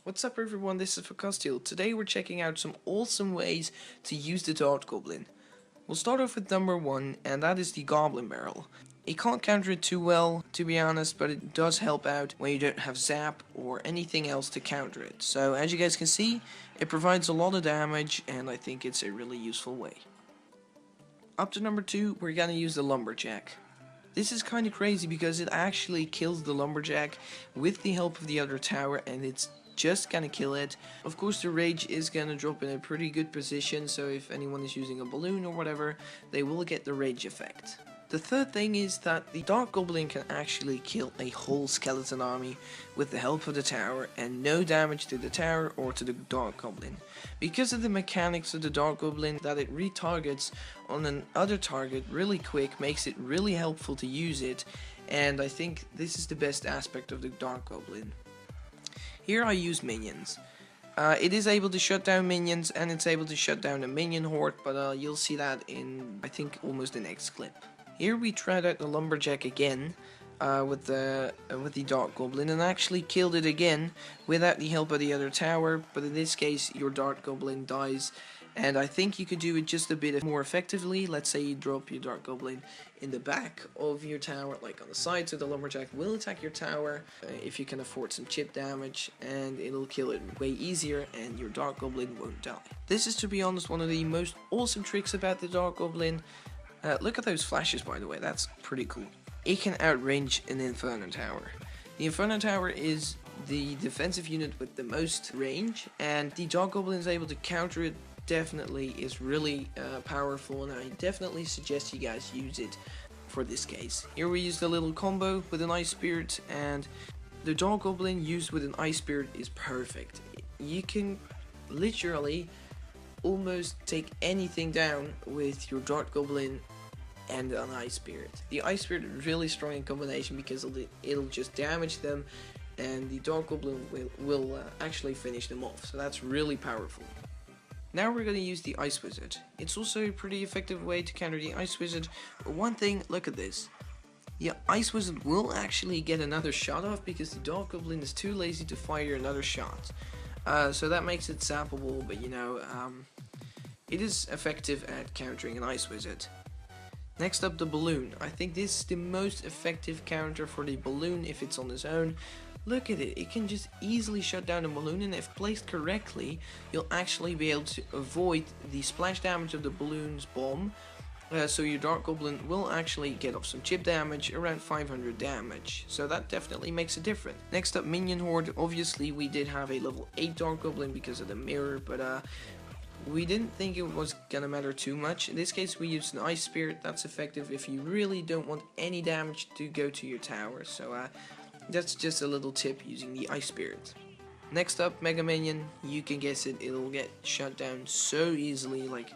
What's up everyone, this is Focustial. Today we're checking out some awesome ways to use the Dart Goblin. We'll start off with number 1, and that is the Goblin Barrel. You can't counter it too well, to be honest, but it does help out when you don't have Zap or anything else to counter it. So as you guys can see, it provides a lot of damage, and I think it's a really useful way. Up to number 2, we're gonna use the Lumberjack. This is kind of crazy because it actually kills the Lumberjack with the help of the other tower, and it's just gonna kill it. Of course the rage is gonna drop in a pretty good position, so if anyone is using a balloon or whatever, they will get the rage effect. The third thing is that the Dark Goblin can actually kill a whole skeleton army with the help of the tower and no damage to the tower or to the Dark Goblin. Because of the mechanics of the Dark Goblin, that it retargets on another target really quick makes it really helpful to use it, and I think this is the best aspect of the Dark Goblin. Here I use minions. It is able to shut down minions and it's able to shut down a minion horde, but you'll see that in, I think, almost the next clip. Here we tried out the Lumberjack again with the Dark Goblin and actually killed it again without the help of the other tower, but in this case your Dark Goblin dies. And I think you could do it just a bit more effectively. Let's say you drop your Dark Goblin in the back of your tower, like on the side, so the Lumberjack will attack your tower if you can afford some chip damage, and it'll kill it way easier and your Dark Goblin won't die. This is, to be honest, one of the most awesome tricks about the Dark Goblin. Look at those flashes, by the way, that's pretty cool. It can outrange an Inferno Tower. The Inferno Tower is the defensive unit with the most range, and the Dark Goblin is able to counter it. Definitely is really powerful, and I definitely suggest you guys use it for this case. Here we used a little combo with an Ice Spirit, and the Dark Goblin used with an Ice Spirit is perfect. You can literally almost take anything down with your Dark Goblin and an Ice Spirit. The Ice Spirit is really strong in combination because it'll just damage them, and the Dark Goblin will actually finish them off, so that's really powerful. Now we're going to use the Ice Wizard. It's also a pretty effective way to counter the Ice Wizard. But one thing, look at this. The Ice Wizard will actually get another shot off because the Dark Goblin is too lazy to fire another shot. So that makes it zappable, but you know, it is effective at countering an Ice Wizard. Next up, the Balloon. I think this is the most effective counter for the Balloon if it's on its own. Look at it, it can just easily shut down a balloon, and if placed correctly, you'll actually be able to avoid the splash damage of the balloon's bomb. So your Dark Goblin will actually get off some chip damage, around 500 damage. So that definitely makes a difference. Next up, Minion Horde. Obviously we did have a level 8 Dark Goblin because of the mirror, but we didn't think it was gonna matter too much. In this case we used an Ice Spirit. That's effective if you really don't want any damage to go to your tower. So that's just a little tip using the Ice Spirit. Next up, Mega Minion. You can guess it, it'll get shut down so easily. Like,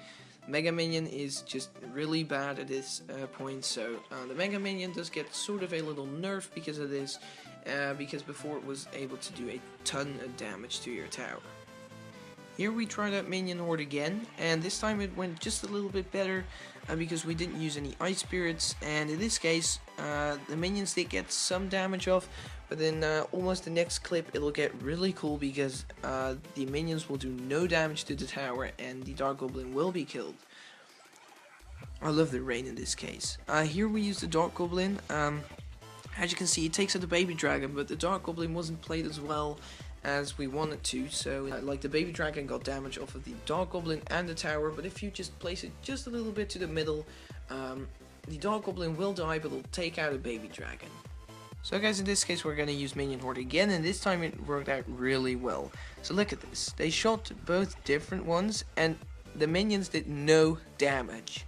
Mega Minion is just really bad at this point, so the Mega Minion does get sort of a little nerf because of this, because before it was able to do a ton of damage to your tower. Here we tried out Minion Horde again, and this time it went just a little bit better because we didn't use any Ice Spirits, and in this case the minions did get some damage off, but then almost the next clip it'll get really cool because the minions will do no damage to the tower and the Dark Goblin will be killed. I love the rain in this case. Here we use the Dark Goblin. As you can see, it takes out the baby dragon, but the Dark Goblin wasn't played as well as we wanted to, so like the baby dragon got damage off of the Dark Goblin and the tower, but if you just place it just a little bit to the middle, the Dark Goblin will die, but it'll take out a baby dragon. So guys, in this case we're gonna use Minion Horde again, and this time it worked out really well. So look at this, they shot both different ones and the minions did no damage.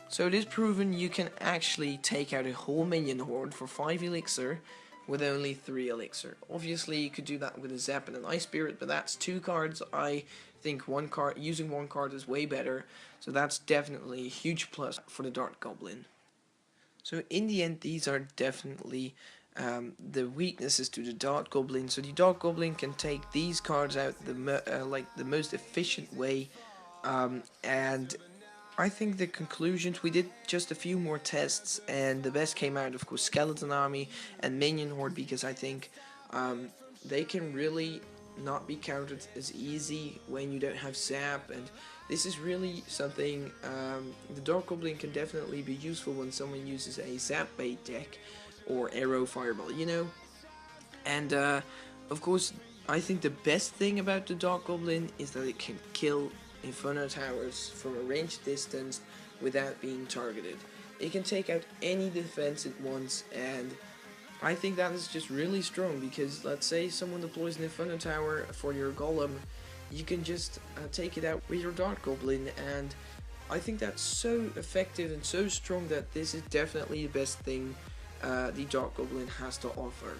So it is proven you can actually take out a whole Minion Horde for 5 elixir with only 3 elixir. Obviously you could do that with a Zap and an Ice Spirit, but that's 2 cards. I think using one card is way better, so that's definitely a huge plus for the Dark Goblin. So in the end, these are definitely the weaknesses to the Dark Goblin. So the Dark Goblin can take these cards out the most efficient way, and I think the conclusions, we did just a few more tests, and the best came out, of course, Skeleton Army and Minion Horde, because I think they can really not be countered as easy when you don't have sap, and this is really something the Dark Goblin can definitely be useful when someone uses a sap bait deck or arrow fireball, you know. And of course, I think the best thing about the Dark Goblin is that it can kill Inferno Towers from a ranged distance without being targeted. It can take out any defense it wants, and I think that is just really strong, because let's say someone deploys an Inferno Tower for your Golem, you can just take it out with your Dark Goblin, and I think that's so effective and so strong that this is definitely the best thing the Dark Goblin has to offer.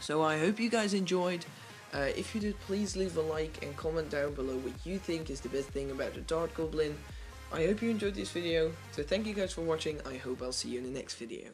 So I hope you guys enjoyed. If you did, please leave a like and comment down below what you think is the best thing about the Dark Goblin. I hope you enjoyed this video, so thank you guys for watching. I hope I'll see you in the next video.